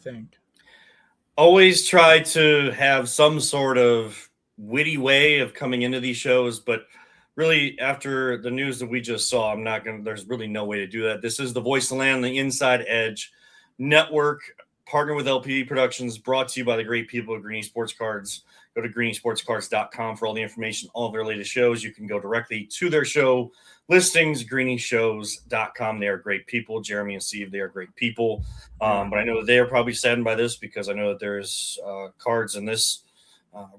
think. Always try to have some sort of witty way of coming into these shows, but really after the news that we just saw, there's really no way to do that. This is the Voice of Land, the Inside Edge Network, partner with LPD Productions, brought to you by the great people at Greeny Sports Cards. Go to greenysportscards.com for all the information, all of their latest shows. You can go directly to their show listings, greenyshows.com. They are great people. Jeremy and Steve, they are great people. But I know that they are probably saddened by this because I know that there's cards in this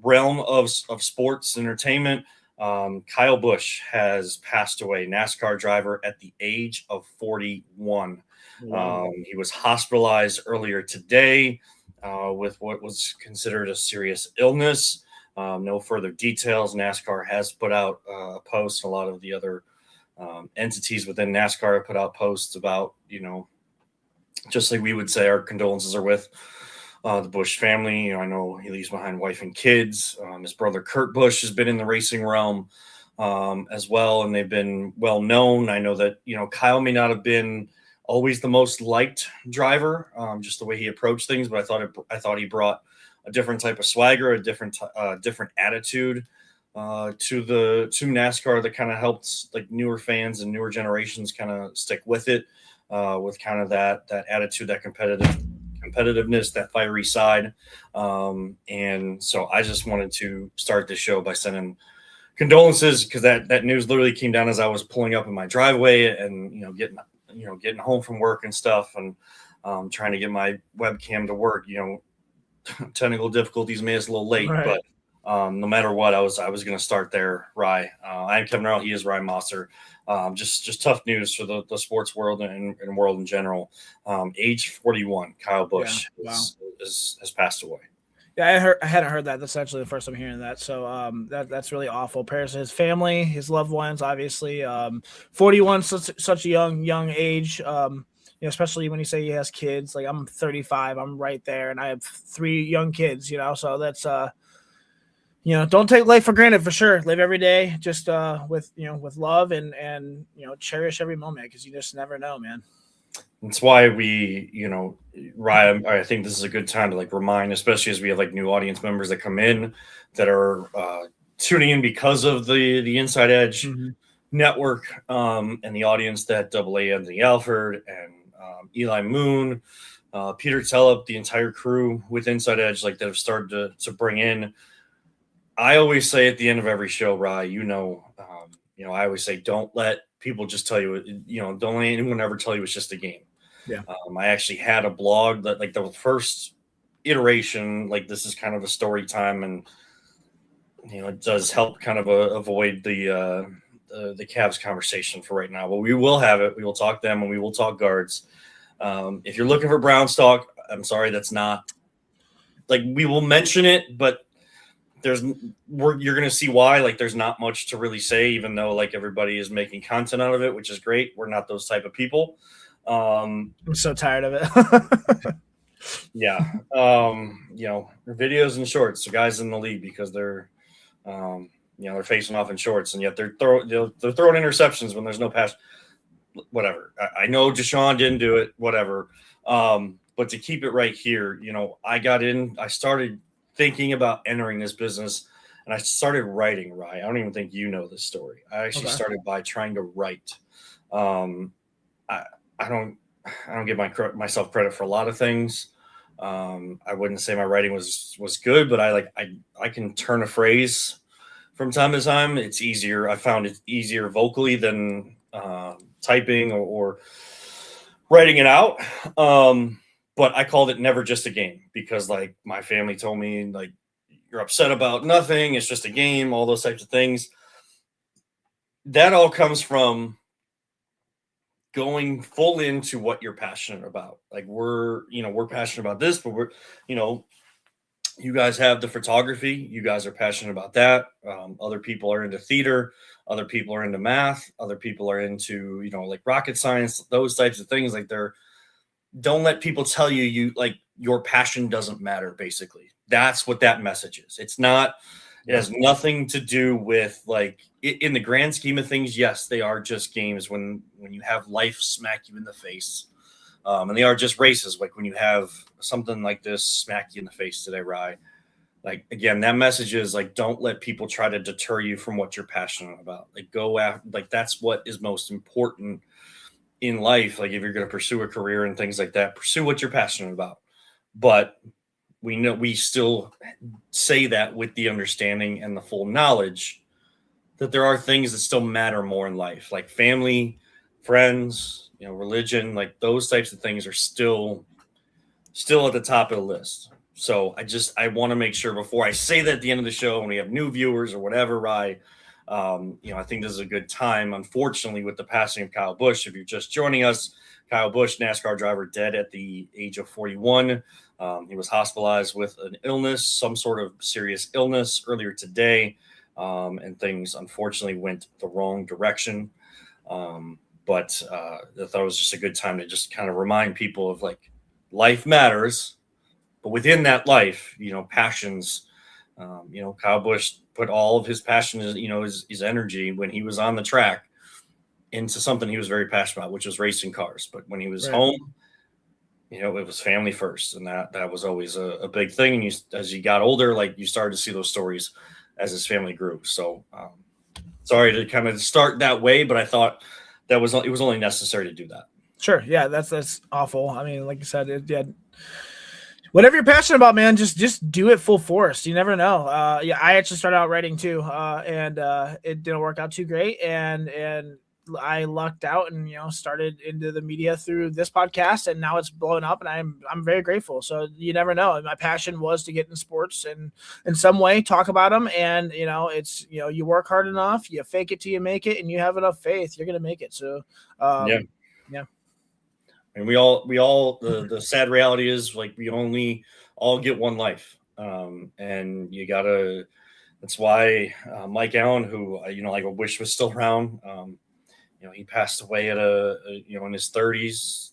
realm of sports entertainment. Kyle Busch has passed away, NASCAR driver at the age of 41. Wow. He was hospitalized earlier today with what was considered a serious illness. No further details. NASCAR has put out a post. A lot of the other entities within NASCAR have put out posts about, just like we would say, our condolences are with the Busch family. I know he leaves behind wife and kids. His brother Kurt Busch has been in the racing realm as well, and they've been well known. I know that Kyle may not have been always the most liked driver, just the way he approached things, but I thought he brought a different type of swagger, a different attitude to NASCAR that kind of helped like newer fans and newer generations kind of stick with it, with kind of that attitude, that competitiveness, that fiery side. And so I just wanted to start this show by sending condolences, because that news literally came down as I was pulling up in my driveway and getting home from work and stuff, and trying to get my webcam to work. Technical difficulties made us a little late, Right. but no matter what, I was going to start there. Rye, I'm Kevin Earl. He is Rye Mosser. Just tough news for the sports world and world in general. Age 41, Kyle Busch has passed away. Yeah, I hadn't heard that. That's actually the first time hearing that. So that's really awful. Prayers to his family, his loved ones, obviously. 41, such a young age. Especially when you say he has kids. Like, I'm 35, I'm right there, and I have 3 young kids. So that's don't take life for granted, for sure. Live every day just with love and cherish every moment, because you just never know, man. That's why Ryan, I think this is a good time to remind, especially as we have new audience members that come in that are tuning in because of the Inside Edge network, and the audience that AA Anthony Alford and Eli Moon, Peter Tellup, the entire crew with Inside Edge, that have started to bring in. I always say at the end of every show, Ryan, I always say, don't let people just tell you, don't let anyone ever tell you it's just a game. Yeah. I actually had a blog that the first iteration, this is kind of a story time, and it does help kind of avoid the Cavs conversation for right now, but we will have it. We will talk them, and we will talk guards. If you're looking for Brown stock, I'm sorry, that's not we will mention it, but you're going to see why. There's not much to really say, even though everybody is making content out of it, which is great. We're not those type of people. I'm so tired of it. Yeah. Videos and shorts, the guys in the league, because they're they're facing off in shorts, and yet they're throwing interceptions when there's no pass. Whatever. I know Deshaun didn't do it, whatever. But to keep it right here, I started thinking about entering this business, and I started writing. Right, I don't even think you know this story. I actually started by trying to write. I don't give myself credit for a lot of things. I wouldn't say my writing was good, but I can turn a phrase from time to time. It's easier. I found it easier vocally than typing or writing it out. But I called it Never Just a Game, because my family told me you're upset about nothing. It's just a game, all those types of things. That all comes from going full into what you're passionate about. We're passionate about this, but you guys have the photography. You guys are passionate about that. Other people are into theater. Other people are into math. Other people are into, rocket science, those types of things. Don't let people tell you your passion doesn't matter. Basically, that's what that message is. It's not. It has nothing to do with in the grand scheme of things. Yes, they are just games. When you have life smack you in the face, And they are just races. Like when you have something like this smack you in the face today, Rye, like, again, that message is like, don't let people try to deter you from what you're passionate about. Like, go after, like, that's what is most important in life. Like, if you're going to pursue a career and things like that, pursue what you're passionate about. But we know, we still say that with the understanding and the full knowledge that there are things that still matter more in life, like family, friends, religion, like those types of things are still at the top of the list. So I want to make sure before I say that at the end of the show, when we have new viewers or whatever, Rye, I think this is a good time. Unfortunately, with the passing of Kyle Busch, if you're just joining us, Kyle Busch, NASCAR driver, dead at the age of 41. He was hospitalized with an illness, some sort of serious illness, earlier today, and things unfortunately went the wrong direction. But I thought it was just a good time to just kind of remind people of, like, life matters, but within that life, passions. Kyle Busch put all of his passion, his energy when he was on the track into something he was very passionate about, which was racing cars. But when he was home, it was family first, and that was always a big thing. And as you got older, like, you started to see those stories as his family grew. So sorry to kind of start that way, but I thought it was only necessary to do that. Sure. Yeah, that's awful. I mean, like you said, whatever you're passionate about, man, just do it full force. You never know. I actually started out writing too, and it didn't work out too great, and I lucked out and started into the media through this podcast, and now it's blowing up, and I'm very grateful. So you never know. My passion was to get in sports and in some way talk about them, and it's you work hard enough, you fake it till you make it, and you have enough faith, you're gonna make it. So yeah. And we all the sad reality is, like, we only all get one life, and you gotta. That's why Mike Allen, who I wish was still around. He passed away at in his 30s,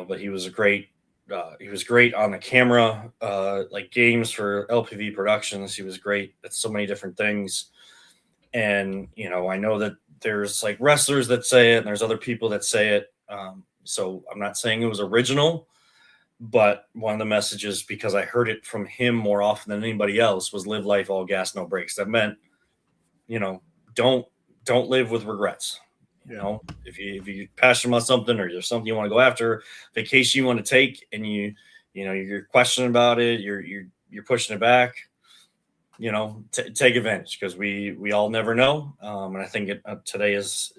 but he was great on the camera, like games for LPV Productions. He was great at so many different things, and I know that there's like wrestlers that say it and there's other people that say it. So I'm not saying it was original, but one of the messages, because I heard it from him more often than anybody else, was live life all gas, no brakes. That meant, don't live with regrets. If you're passionate about something, or there's something you want to go after, vacation you want to take, and you're questioning about it, you're pushing it back, take advantage, because we all never know. And I think today is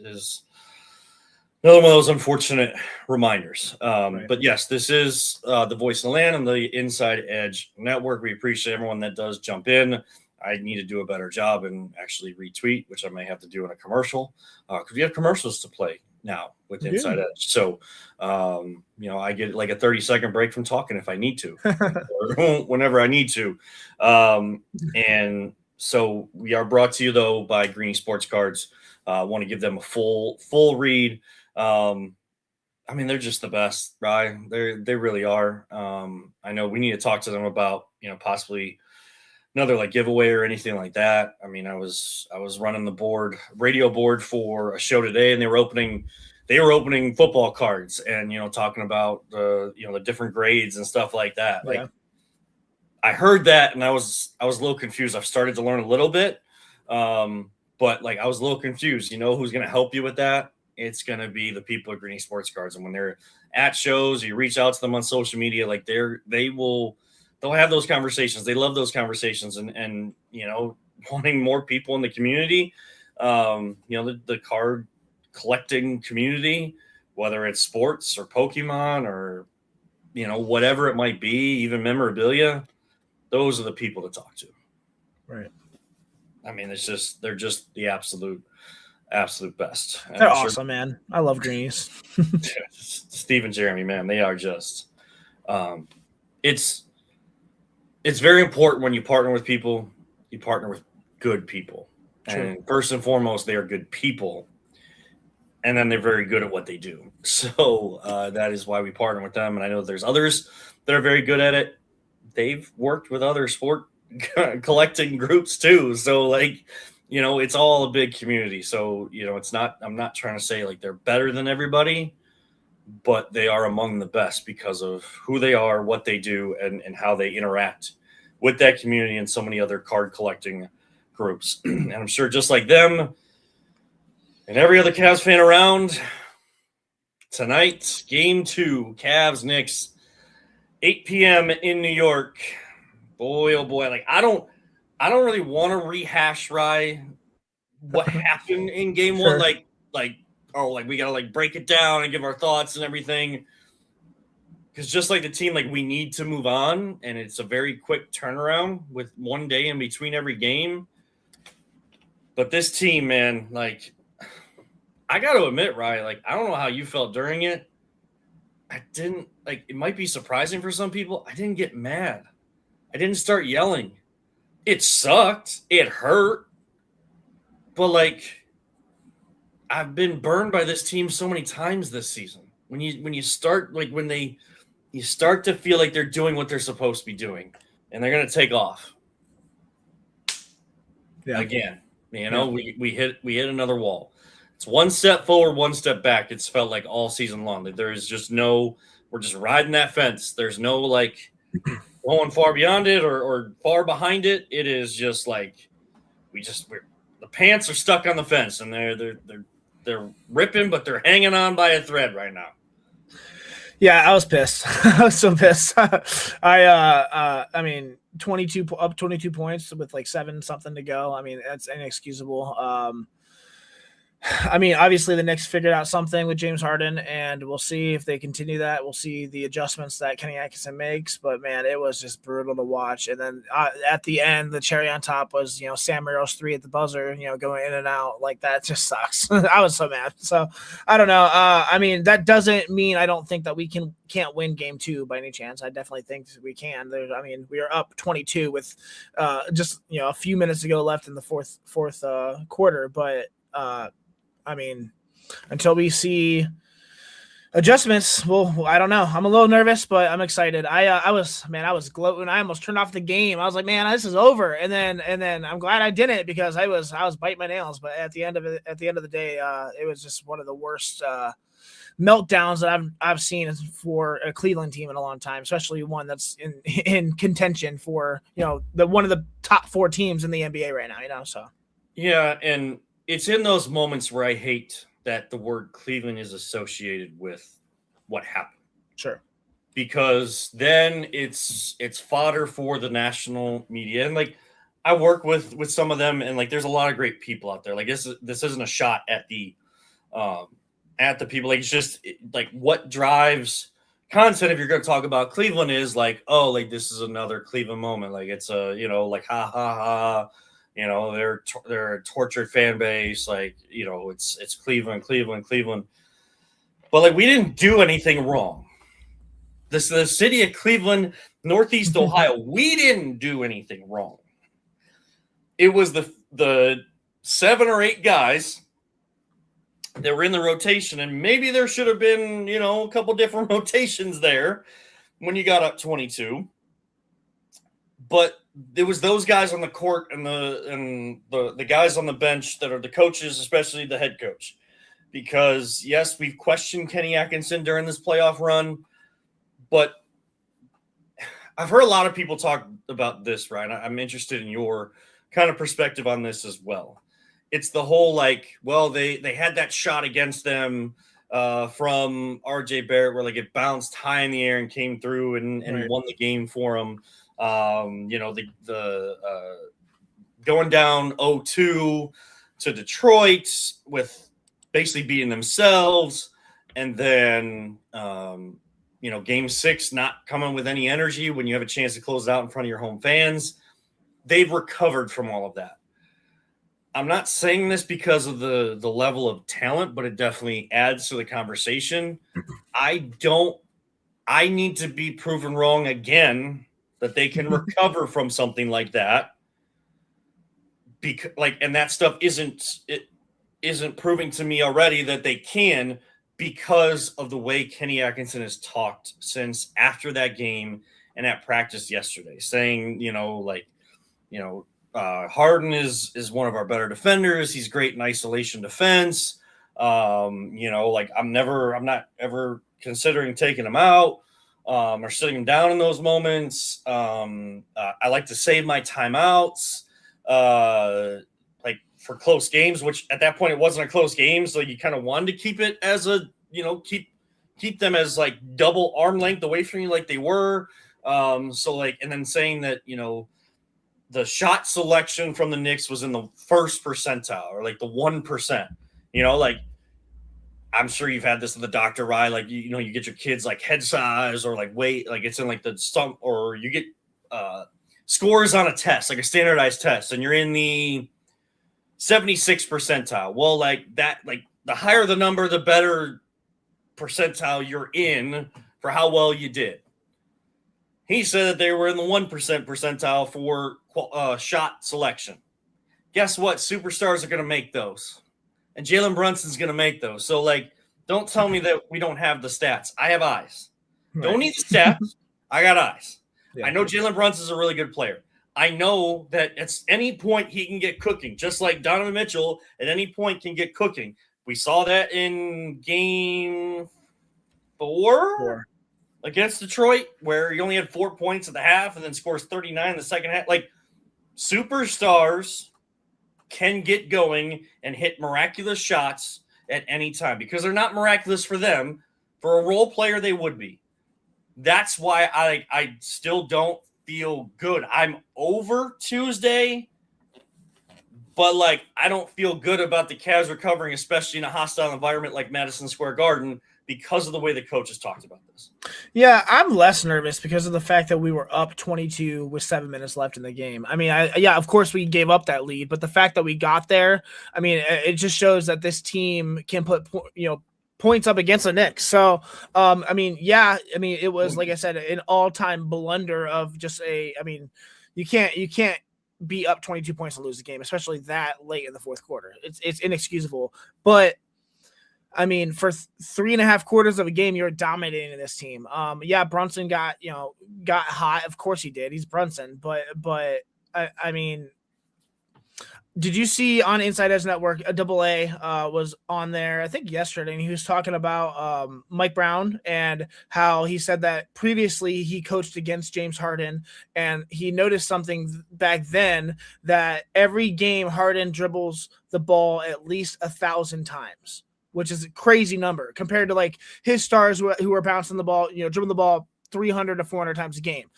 another one of those unfortunate reminders. But yes, this is the Voice of the Land on the Inside Edge Network. We appreciate everyone that does jump in. I need to do a better job and actually retweet, which I may have to do in a commercial, because we have commercials to play now with Inside Edge. So, I get like a 30-second break from talking if I need to, or whenever I need to. And so we are brought to you, though, by Greeny Sports Cards. I want to give them a full read. They're just the best, right? They really are. I know we need to talk to them about, possibly another like giveaway or anything like that. I was running the radio board for a show today, and they were opening football cards and, talking about the different grades and stuff like that. Yeah. Like, I heard that and I was a little confused. I've started to learn a little bit. But like, I was a little confused. Who's going to help you with that? It's going to be the people at Greeny Sports Cards. And when they're at shows, you reach out to them on social media, like they'll have those conversations. They love those conversations, and wanting more people in the community, the card collecting community, whether it's sports or Pokemon or, whatever it might be, even memorabilia, those are the people to talk to. Right. They're just the absolute best. And they're awesome, man. I love Greenies. Steve and Jeremy, man, they are just, it's very important when you partner with people, you partner with good people. True. And first and foremost, they are good people. And then they're very good at what they do. So that is why we partner with them. And I know there's others that are very good at it. They've worked with other sport collecting groups too. So like, it's all a big community. So, I'm not trying to say like they're better than everybody, but they are among the best because of who they are, what they do, and how they interact with that community and so many other card collecting groups. And I'm sure just like them and every other Cavs fan around, tonight, game 2, Cavs Knicks, 8 p.m. in New York. Boy, oh boy! Like I don't really want to rehash what happened in game 1. Sure. Like we gotta like break it down and give our thoughts and everything. Because just like the team, like we need to move on, and it's a very quick turnaround with one day in between every game. But this team, man, like I got to admit, Ryan, like I don't know how you felt during it. I didn't like. It might be surprising for some people. I didn't get mad. I didn't start yelling. It sucked. It hurt. But like, I've been burned by this team so many times this season. When you start like when you start to feel like they're doing what they're supposed to be doing, and they're gonna take off. Yeah. Again, we hit another wall. It's one step forward, one step back. It's felt like all season long. There is just we're just riding that fence. There's no like going far beyond it or far behind it. It is just like the pants are stuck on the fence and they're ripping, but they're hanging on by a thread right now. Yeah, I was pissed. I was so pissed. I mean, 22 points with like 7 something to go. I mean, that's inexcusable. I mean, obviously the Knicks figured out something with James Harden, and we'll see if they continue that. We'll see the adjustments that Kenny Atkinson makes, but man, it was just brutal to watch. And then at the end, the cherry on top was, Sam Merrill's 3 at the buzzer, going in and out. Like, that just sucks. I was so mad. So I don't know. I mean, that doesn't mean I don't think that we can't win game 2 by any chance. I definitely think we can. We are up 22 with just, a few minutes to go left in the fourth quarter, but I mean, until we see adjustments, well, I don't know. I'm a little nervous, but I'm excited. I was gloating. I almost turned off the game. I was like, man, this is over. And then I'm glad I didn't, because I was biting my nails. But at the end of the day, it was just one of the worst meltdowns that I've seen for a Cleveland team in a long time, especially one that's in contention for the one of the top 4 teams in the NBA right now. So yeah, and it's in those moments where I hate that the word Cleveland is associated with what happened. Sure. Because then it's fodder for the national media. And like I work with some of them, and like there's a lot of great people out there. Like this isn't a shot at the people. Like it's just like what drives content if you're going to talk about Cleveland is like, oh, like this is another Cleveland moment. Like it's a, like ha ha ha. They're a tortured fan base. Like, it's Cleveland. But like, we didn't do anything wrong. The city of Cleveland, Northeast Ohio, we didn't do anything wrong. It was the 7 or 8 guys that were in the rotation, and maybe there should have been, a couple different rotations there when you got up 22. But it was those guys on the court and the guys on the bench that are the coaches, especially the head coach. Because, yes, we've questioned Kenny Atkinson during this playoff run, but I've heard a lot of people talk about this, Ryan. I'm interested in your kind of perspective on this as well. It's the whole like, well, they had that shot against them from RJ Barrett where like it bounced high in the air and came through and right. won the game for them. Going down 0-2 to Detroit with basically beating themselves, and then game 6 not coming with any energy when you have a chance to close it out in front of your home fans. They've recovered from all of that. I'm not saying this because of the level of talent, but it definitely adds to the conversation. I need to be proven wrong again that they can recover from something like that. Because and that stuff isn't proving to me already that they can, because of the way Kenny Atkinson has talked since after that game and at practice yesterday, saying, Harden is one of our better defenders. He's great in isolation defense. Like I'm not ever considering taking him out or sitting him down in those moments. I like to save my timeouts, like for close games, which at that point it wasn't a close game, so you kind of wanted to keep it as a keep them as like double arm length away from you, like they were. So like, and then saying that the shot selection from the Knicks was in the first percentile or like the 1%. Like I'm sure you've had this with the doctor, right? Like you get your kids like head size or like weight, like it's in like the stump, or you get scores on a test, like a standardized test, and you're in the 76 percentile. Well, like that, like the higher the number, the better percentile you're in for how well you did. He said that they were in the 1% percentile for shot selection. Guess what? Superstars are going to make those. And Jalen Brunson's going to make those. So, like, don't tell me that we don't have the stats. I have eyes. Right. Don't need the stats. I got eyes. Yeah. I know Jalen Brunson's a really good player. I know that at any point he can get cooking, just like Donovan Mitchell at any point can get cooking. We saw that in game 4. Against Detroit, where he only had 4 points at the half and then scores 39 in the second half. Like, superstars can get going and hit miraculous shots at any time because they're not miraculous for them. For a role player, they would be. That's why I still don't feel good. I'm over Tuesday, but, like, I don't feel good about the Cavs recovering, especially in a hostile environment like Madison Square Garden, because of the way the coaches talked about this. Yeah, I'm less nervous because of the fact that we were up 22 with 7 minutes left in the game. I mean, of course we gave up that lead, but the fact that we got there, I mean, it just shows that this team can put, points up against the Knicks. So, it was, like I said, an all-time blunder of just you can't be up 22 points and lose the game, especially that late in the fourth quarter. It's inexcusable. But I mean, for 3.5 quarters of a game, you're dominating this team. Brunson got hot. Of course he did. He's Brunson. But I mean, did you see on Inside Edge Network, a AA was on there, I think yesterday, and he was talking about Mike Brown and how he said that previously he coached against James Harden, and he noticed something back then that every game Harden dribbles the ball at least 1,000 times, which is a crazy number compared to like his stars who are bouncing the ball, dribbling the ball 300 to 400 times a game.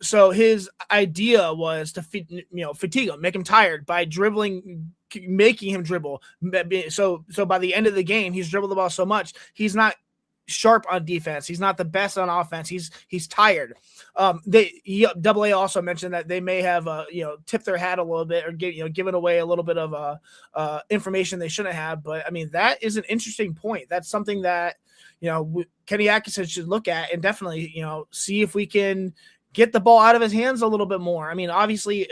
So his idea was to fatigue him, make him tired by dribbling, making him dribble. So by the end of the game, he's dribbled the ball so much, he's not sharp on defense. He's not the best on offense. He's tired. AA also mentioned that they may have tipped their hat a little bit or given away a little bit of information they shouldn't have. But I mean, that is an interesting point. That's something that Kenny Atkinson should look at and definitely see if we can get the ball out of his hands a little bit more. I mean, obviously,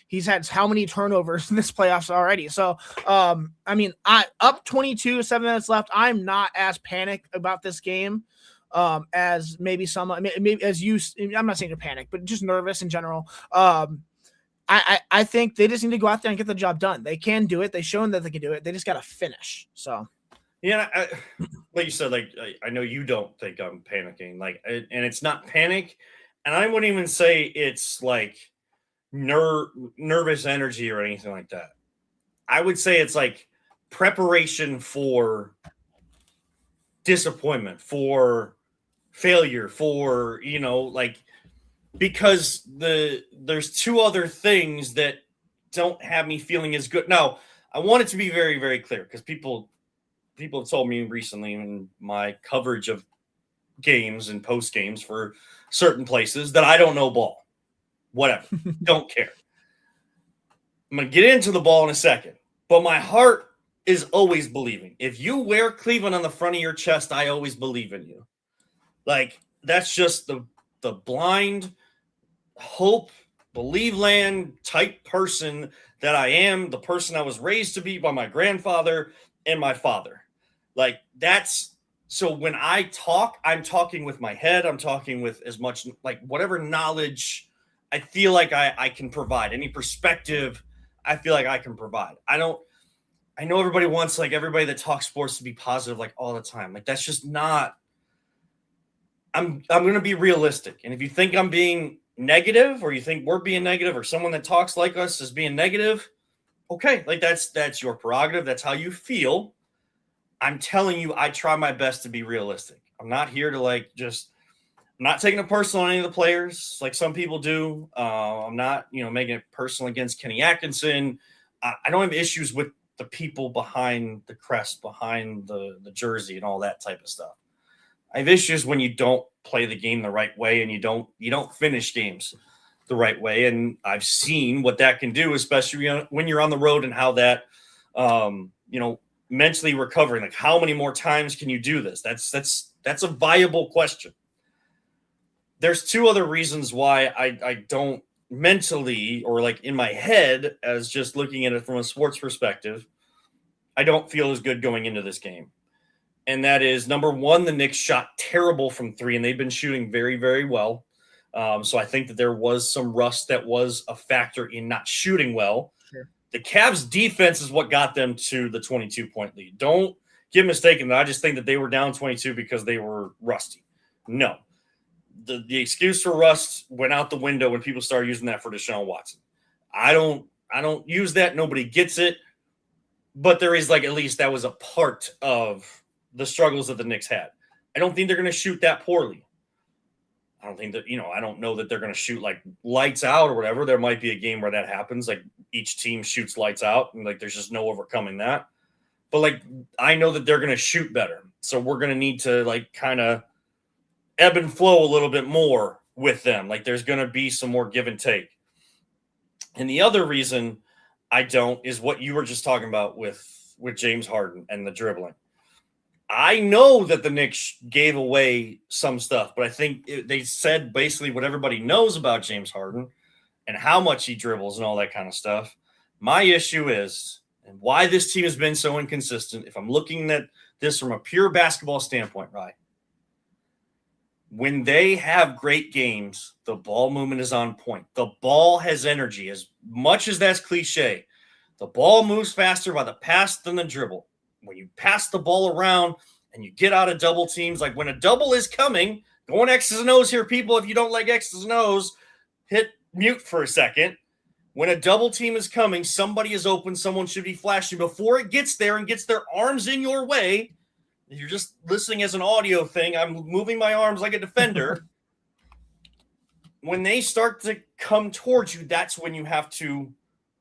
he's had how many turnovers in this playoffs already. So, I up 22, 7 minutes left. I'm not as panicked about this game as maybe some, maybe as you, I'm not saying you're panicked, but just nervous in general. I think they just need to go out there and get the job done. They can do it. They've shown that they can do it. They just got to finish. So. Yeah, like you said, like I know you don't think I'm panicking, like, and it's not panic, and I wouldn't even say it's like nervous energy or anything like that. I would say it's like preparation for disappointment, for failure, for because there's 2 other things that don't have me feeling as good. Now, I want it to be very, very clear because people have told me recently in my coverage of games and post games for certain places that I don't know ball. Whatever. Don't care. I'm going to get into the ball in a second, but my heart is always believing. If you wear Cleveland on the front of your chest, I always believe in you. Like, that's just the blind hope, believe land type person that I am, the person I was raised to be by my grandfather and my father. Like, that's so when I talk, I'm talking with my head. I'm talking with as much like whatever knowledge I feel like I can provide any perspective. I feel like I can provide. I know everybody wants like everybody that talks sports to be positive like all the time. Like that's just not. I'm going to be realistic. And if you think I'm being negative or you think we're being negative or someone that talks like us is being negative, okay, like that's your prerogative. That's how you feel. I'm telling you, I try my best to be realistic. I'm not here to like just I'm not taking it personal on any of the players like some people do. I'm not, making it personal against Kenny Atkinson. I don't have issues with the people behind the crest, behind the jersey and all that type of stuff. I have issues when you don't play the game the right way and you don't finish games the right way. And I've seen what that can do, especially when you're on the road and how that, mentally recovering. Like how many more times can you do this? That's a viable question. There's two other reasons why I don't mentally or like in my head as just looking at it from a sports perspective, I don't feel as good going into this game. And that is number one, the Knicks shot terrible from three, and they've been shooting very, very well. So I think that there was some rust that was a factor in not shooting well. Sure. The Cavs defense is what got them to the 22-point lead. Don't get mistaken that I just think that they were down 22 because they were rusty. No. The excuse for rust went out the window when people started using that for Deshaun Watson. I don't use that. Nobody gets it. But there is like at least that was a part of the struggles that the Knicks had. I don't think they're going to shoot that poorly. I don't think that, I don't know that they're going to shoot like lights out or whatever. There might be a game where that happens. Like each team shoots lights out and like there's just no overcoming that. But like I know that they're going to shoot better. So we're going to need to like kind of ebb and flow a little bit more with them. Like there's going to be some more give and take. And the other reason I don't is what you were just talking about with James Harden and the dribbling. I know that the Knicks gave away some stuff, but I think they said basically what everybody knows about James Harden and how much he dribbles and all that kind of stuff. My issue is, and why this team has been so inconsistent, if I'm looking at this from a pure basketball standpoint, right? When they have great games, the ball movement is on point. The ball has energy. As much as that's cliche, the ball moves faster by the pass than the dribble. When you pass the ball around and you get out of double teams, like when a double is coming, going X's and O's here, people, if you don't like X's and O's, hit mute for a second. When a double team is coming, somebody is open, someone should be flashing before it gets there and gets their arms in your way. If you're just listening as an audio thing, I'm moving my arms like a defender. When they start to come towards you, that's when you have to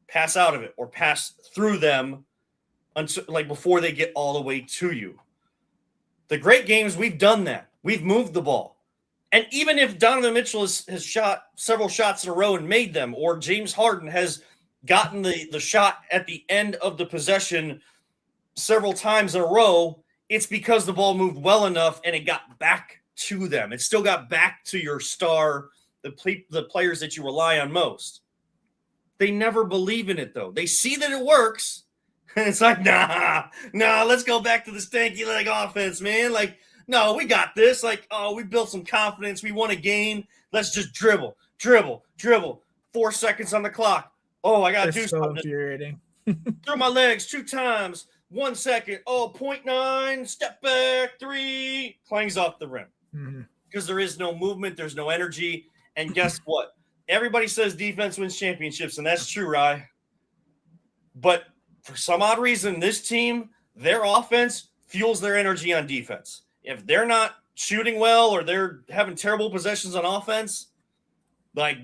pass out of it or pass through them until, like before they get all the way to you. The great games, we've done that. We've moved the ball. And even if Donovan Mitchell has shot several shots in a row and made them, or James Harden has gotten the shot at the end of the possession several times in a row, it's because the ball moved well enough and it got back to them. It still got back to your star, the players that you rely on most. They never believe in it, though. They see that it works. And it's like, nah, let's go back to the stanky leg offense, man. Like, no, we got this. Like, oh, we built some confidence. We won a game. Let's just dribble. 4 seconds on the clock. Oh, I got to do something. Infuriating. Through my legs 2 times. 1 second. Oh, 0.9. Step back. 3. Clangs off the rim. Because there is no movement. There's no energy. And guess what? Everybody says defense wins championships, and that's true, Rye. But for some odd reason, this team, their offense fuels their energy on defense. If they're not shooting well or they're having terrible possessions on offense, like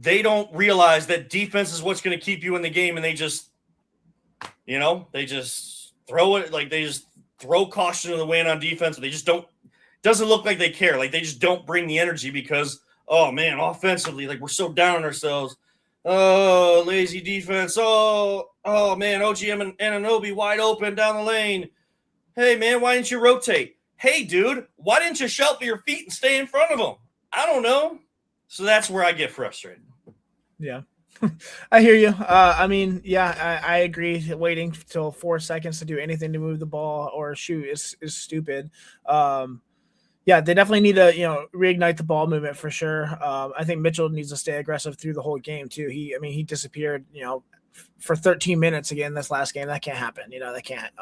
they don't realize that defense is what's going to keep you in the game, and they just throw it, like they just throw caution to the wind on defense. They just don't. Doesn't look like they care. Like they just don't bring the energy because, oh man, offensively, like we're so down on ourselves. Oh, lazy defense. Oh man, OGM and Anunoby wide open down the lane. Hey, man, why didn't you rotate? Hey, dude, why didn't you shuffle your feet and stay in front of them? I don't know. So that's where I get frustrated. Yeah. I hear you. I agree. Waiting till 4 seconds to do anything to move the ball or shoot is stupid. Yeah, they definitely need to, reignite the ball movement for sure. I think Mitchell needs to stay aggressive through the whole game too. He disappeared, for 13 minutes again this last game. That can't happen. That can't.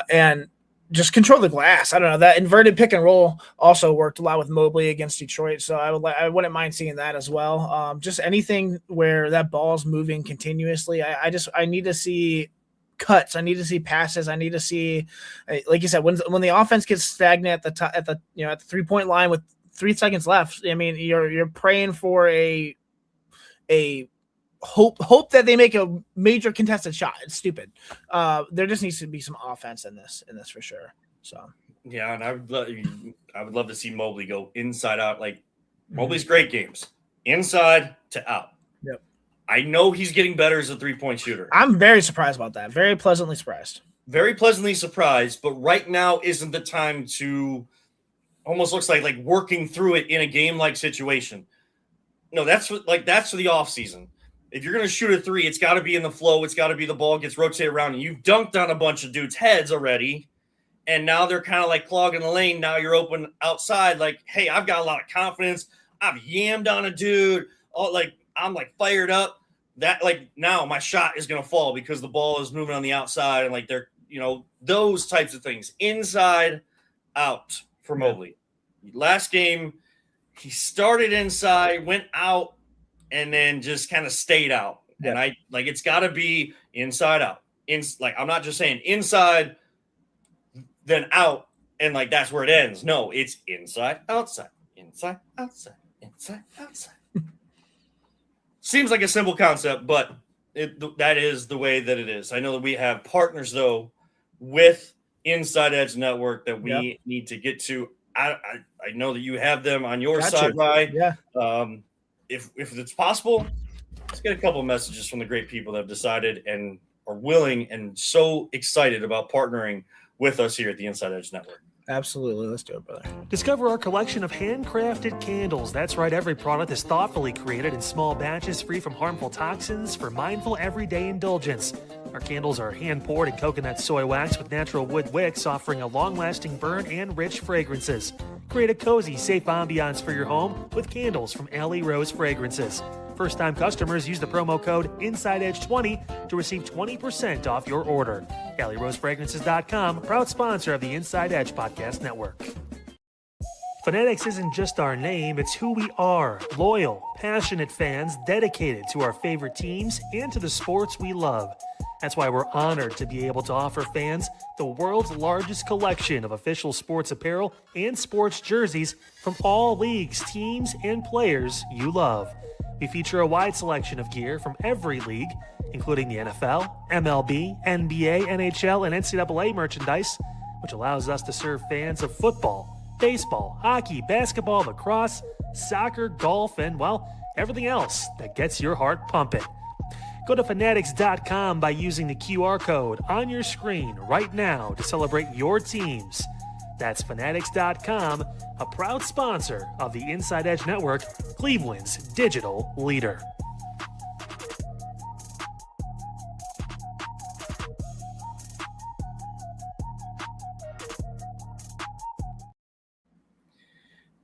And just control the glass. I don't know. That inverted pick and roll also worked a lot with Mobley against Detroit, so I wouldn't mind seeing that as well. Just anything where that ball's moving continuously. I need to see cuts. I need to see passes. I need to see, like you said, when the offense gets stagnant at the 3-point line with 3 seconds left. I mean, you're praying for a hope that they make a major contested shot. It's stupid. There just needs to be some offense in this for sure. So yeah, and I would love to see Mobley go inside out. Like Mobley's great games, inside to out. Yep. I know he's getting better as a 3-point shooter. I'm very surprised about that. Very pleasantly surprised. Very pleasantly surprised, but right now isn't the time to. Almost looks like working through it in a game-like situation. No, that's for the offseason. If you're going to shoot a 3, it's got to be in the flow. It's got to be the ball gets rotated around. And you've dunked on a bunch of dudes' heads already, and now they're kind of clogging the lane. Now you're open outside. Hey, I've got a lot of confidence. I've yammed on a dude. I'm fired up. That now my shot is going to fall because the ball is moving on the outside, and they're those types of things. Inside, out for Mobley. Last game, he started inside, went out, and then just kind of stayed out. Yeah. And it's got to be inside out. I'm not just saying inside, then out, and that's where it ends. No, it's inside, outside, inside, outside, inside, outside. Seems like a simple concept, but that is the way that it is. I know that we have partners, though, with Inside Edge Network that we need to get to. I know that you have them on your side, Ryan. Yeah. If it's possible, let's get a couple of messages from the great people that have decided and are willing and so excited about partnering with us here at the Inside Edge Network. Absolutely. Let's do it, brother. Discover our collection of handcrafted candles. That's right, every product is thoughtfully created in small batches free from harmful toxins for mindful everyday indulgence. Our candles are hand-poured in coconut soy wax with natural wood wicks, offering a long-lasting burn and rich fragrances. Create a cozy, safe ambiance for your home with candles from Alley Rose Fragrances. First-time customers use the promo code InsideEdge20 to receive 20% off your order. AlleyRoseFragrances.com, proud sponsor of the Inside Edge Podcast Network. Fanatics isn't just our name, it's who we are. Loyal, passionate fans dedicated to our favorite teams and to the sports we love. That's why we're honored to be able to offer fans the world's largest collection of official sports apparel and sports jerseys from all leagues, teams, and players you love. We feature a wide selection of gear from every league, including the NFL, MLB, NBA, NHL, and NCAA merchandise, which allows us to serve fans of football, baseball, hockey, basketball, lacrosse, soccer, golf, and, everything else that gets your heart pumping. Go to Fanatics.com by using the QR code on your screen right now to celebrate your teams. That's Fanatics.com, a proud sponsor of the Inside Edge Network, Cleveland's digital leader.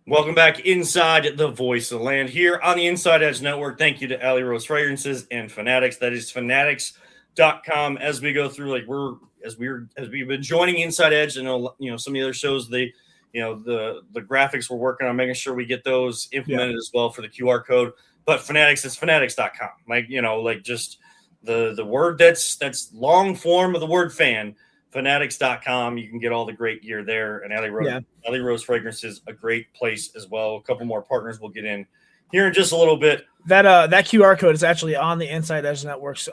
Welcome back inside the Voice of the Land here on the Inside Edge Network. Thank you to Alley Rose Fragrances and Fanatics. That is Fanatics.com. As we go through, as we've been joining Inside Edge, and some of the other shows, the graphics we're working on, making sure we get those implemented as well for the QR code. But Fanatics is Fanatics.com. Just the word that's long form of the word fan. Fanatics.com. You can get all the great gear there, and Alley Rose Fragrances, a great place as well. A couple more partners we'll get in here in just a little bit. That QR code is actually on the Inside Edge Network's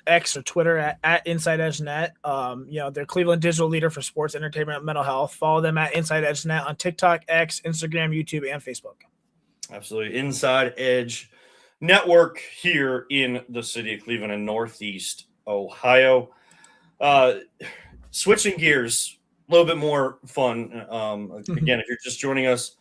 X or Twitter at Inside Edge Net. They're Cleveland digital leader for sports, entertainment, and mental health. Follow them at Inside Edge Net on TikTok, X, Instagram, YouTube, and Facebook. Absolutely. Inside Edge Network here in the city of Cleveland and Northeast Ohio. Switching gears, a little bit more fun. Again, if you're just joining us,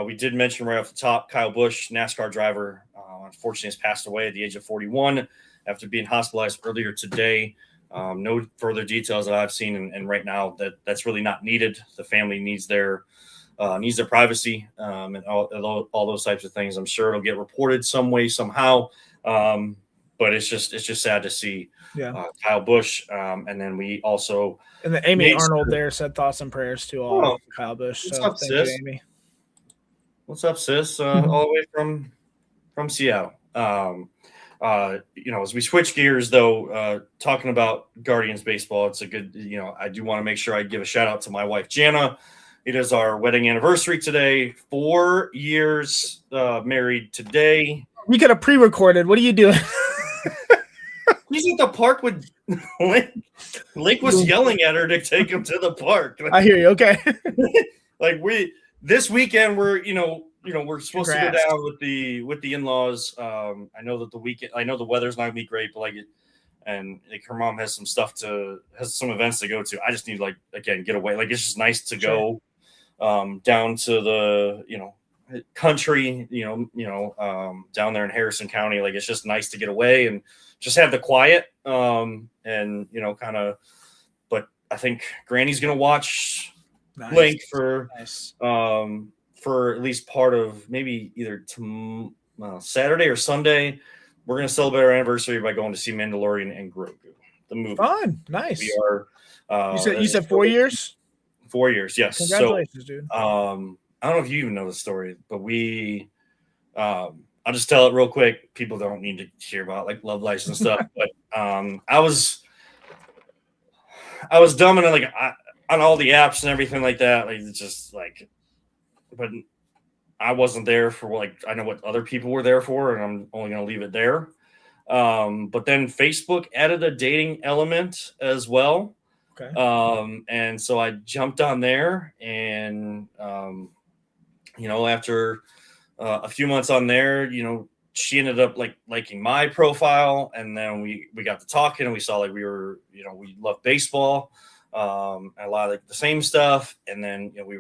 we did mention right off the top, Kyle Busch, NASCAR driver, unfortunately has passed away at the age of 41 after being hospitalized earlier today. No further details that I've seen, and right now that's really not needed. The family needs their privacy, and all those types of things. I'm sure it'll get reported some way, somehow. But it's just sad to see Kyle Busch. And then we also and then Amy Arnold there said thoughts and prayers to all Kyle Busch. What's so up, thank sis? you, Amy. What's up, sis? All the way from Seattle. As we switch gears, though, talking about Guardians baseball, it's a good. I do want to make sure I give a shout out to my wife Jana. It is our wedding anniversary today. 4 years married today. We could have pre-recorded. What are you doing? He's at the park with Link. Link was yelling at her to take him to the park. I hear you. Okay. This weekend we're we're supposed to go Congrats. down with the in-laws. I know that the weather's not gonna be great, but and her mom has some events to go to. I just need get away. It's just nice to go down to the country, down there in Harrison County. It's just nice to get away and just have the quiet, and kind of. But I think Granny's gonna watch Link for at least part of maybe either Saturday or Sunday. We're gonna celebrate our anniversary by going to see Mandalorian and Grogu, the movie. Fun, nice. We are. You said 4 years. 4 years, yes. Congratulations, dude. I don't know if you even know the story, but I'll just tell it real quick. People don't need to hear about love lives and stuff. But I was dumb and on all the apps and everything like that. But I wasn't there for I know what other people were there for, and I'm only going to leave it there. But then Facebook added a dating element as well. Okay. And so I jumped on there, and after a few months on there, she ended up liking my profile, and then we got to talking, and we saw we were we love baseball, and a lot of the same stuff, and then we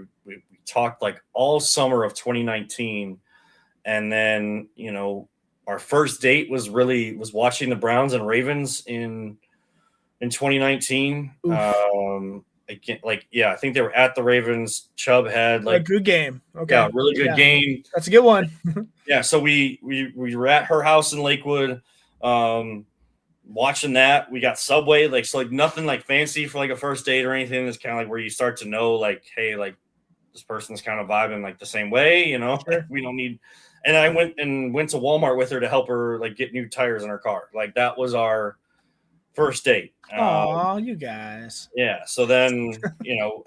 talked all summer of 2019, and then our first date was watching the Browns and Ravens in 2019. I think they were at the Ravens. Chubb had a good game. Okay. Yeah, really good game. That's a good one. Yeah, so we were at her house in Lakewood, watching that. We got Subway, nothing fancy for a first date or anything. It's kind of where you start to know hey, this person's kind of vibing the same way, Sure. We don't need. And I went to Walmart with her to help her get new tires in her car. That was our first date. Oh, you guys. Yeah. So then,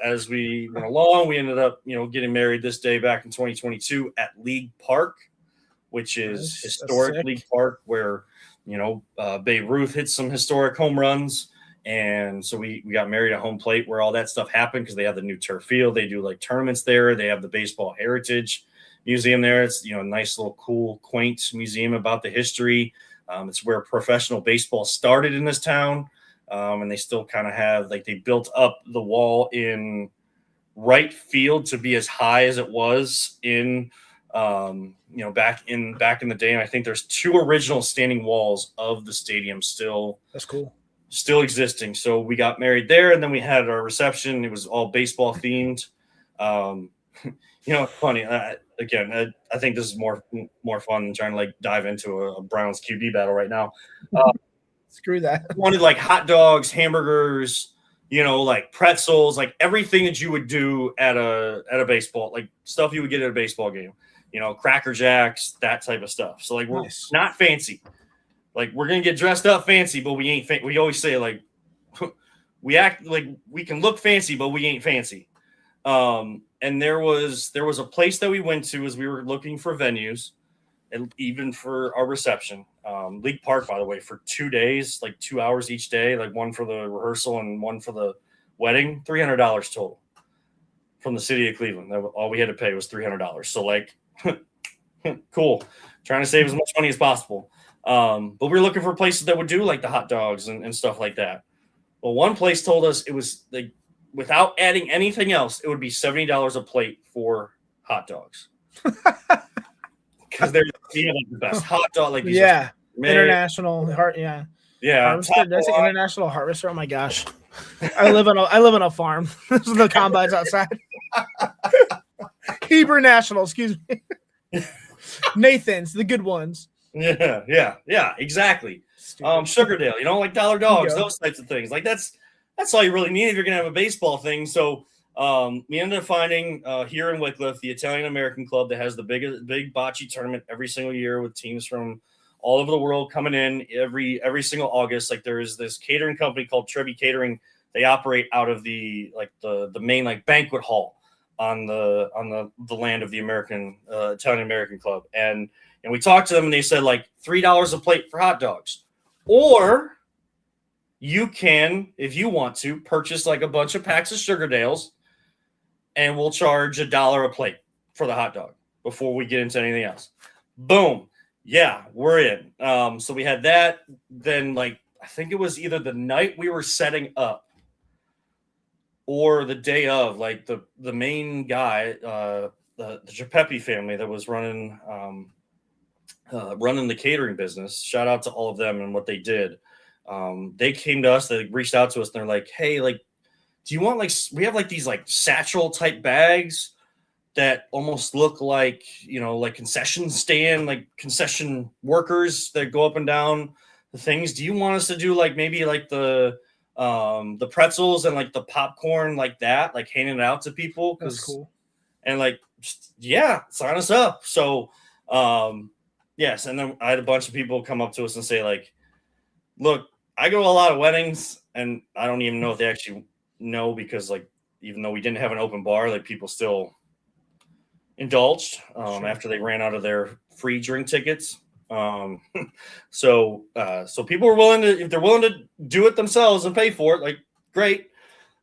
as we went along, we ended up, getting married this day back in 2022 at League Park, which is historic League Park where, Babe Ruth hit some historic home runs. And so we got married at home plate where all that stuff happened because they have the new turf field. They do tournaments there. They have the Baseball Heritage Museum there. It's, a nice little cool, quaint museum about the history. It's where professional baseball started in this town. And they still kind of have they built up the wall in right field to be as high as it was in back in the day. And I think there's 2 original standing walls of the stadium still. That's cool. Still existing. So we got married there, and then we had our reception. It was all baseball themed. Funny. Again, I think this is more fun than trying to dive into a Browns QB battle right now. Screw that. Wanted hot dogs, hamburgers, pretzels, everything that you would do at a baseball, stuff you would get at a baseball game, Cracker Jacks, that type of stuff. So we're not fancy. We're gonna get dressed up fancy, but we ain't. We always say we act like we can look fancy, but we ain't fancy. And there was a place that we went to as we were looking for venues, and even for our reception. League Park, by the way, for 2 days, 2 hours each day, one for the rehearsal and one for the wedding, $300 total from the city of Cleveland. All we had to pay was $300. So cool. Trying to save as much money as possible. But we were looking for places that would do the hot dogs and stuff like that. Well, one place told us it was without adding anything else, it would be $70 a plate for hot dogs. Because they're the best hot dog. International heart. Yeah. Yeah, Harvester. top Did I of say the line. international harvester? Oh my gosh. I live on a farm. The combines outside. Hebrew National, excuse me. Nathan's, the good ones. Yeah, exactly. Stupid. Sugardale, like dollar dogs, Ego. those types of things. Like that's all you really need if you're gonna have a baseball thing. So we ended up finding here in Wycliffe the Italian American Club that has the big bocce tournament every single year with teams from all over the world coming in every single August. Like there's this catering company called Trevi Catering. They operate out of the main like banquet hall on the land of the Italian American Club. And we talked to them and they said like $3 a plate for hot dogs. Or you can, if you want to, purchase like a bunch of packs of Sugardales and we'll charge $1 a plate for the hot dog before we get into anything else. Boom. Yeah, we're in. So we had that. Then like I think it was either the night we were setting up or the day of, like the main guy, the Gepepi family that was running the catering business. Shout out to all of them and what they did. They came to us, they reached out to us, and they're like, "Hey, like, do you want we have like these like satchel type bags that almost look like like concession stand, like concession workers that go up and down the things. Do you want us to do like maybe like the pretzels and like the popcorn like that, like handing it out to people?" That's cool. And like, yeah, sign us up. So yes, and then I had a bunch of people come up to us and say like, "Look, I go to a lot of weddings, and I don't even know if they actually know because like even though we didn't have an open bar, like people still indulged after they ran out of their free drink tickets. So people are willing to, if they're willing to do it themselves and pay for it, like great.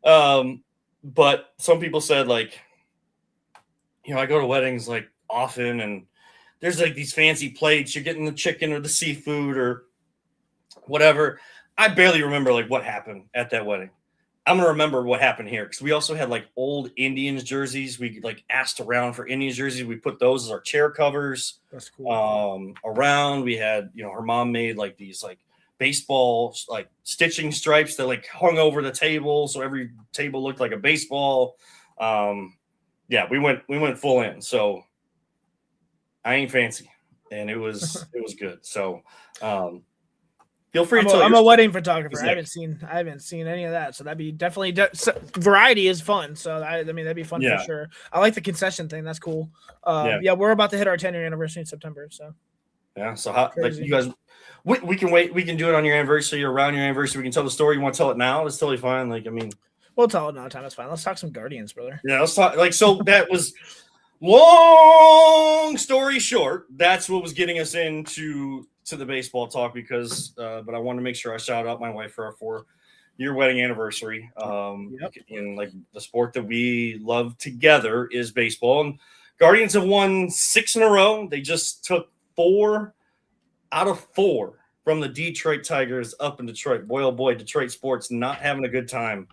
But some people said like, I go to weddings like often and there's like these fancy plates, you're getting the chicken or the seafood or whatever. I barely remember like what happened at that wedding. I'm going to remember what happened here because we also had like old Indians jerseys. We like asked around for Indians jerseys. We put those as our chair covers. That's cool. Around we had, her mom made like these like baseball like stitching stripes that like hung over the table. So every table looked like a baseball. Yeah, we went full in. So I ain't fancy and it was good. So, feel free to tell I'm your a story. wedding photographer. Exactly. I haven't seen any of that, so that'd be definitely variety is fun. So I mean that'd be fun for sure. I like the concession thing. That's cool. Yeah, we're about to hit our 10-year anniversary in September. So yeah. So how like you guys, we can wait. We can do it on your anniversary or around your anniversary. We can tell the story. You want to tell it now? It's totally fine. Like I mean, we'll tell it another time. That's fine. Let's talk some Guardians, brother. Yeah, let's talk. Like so that was. Long story short, that's what was getting us into the baseball talk because but I want to make sure I shout out my wife for our 4-year wedding anniversary. In like the sport that we love together is baseball, and Guardians have won 6 in a row. They just took 4 out of 4 from the Detroit Tigers up in Detroit. Boy, oh boy, Detroit sports not having a good time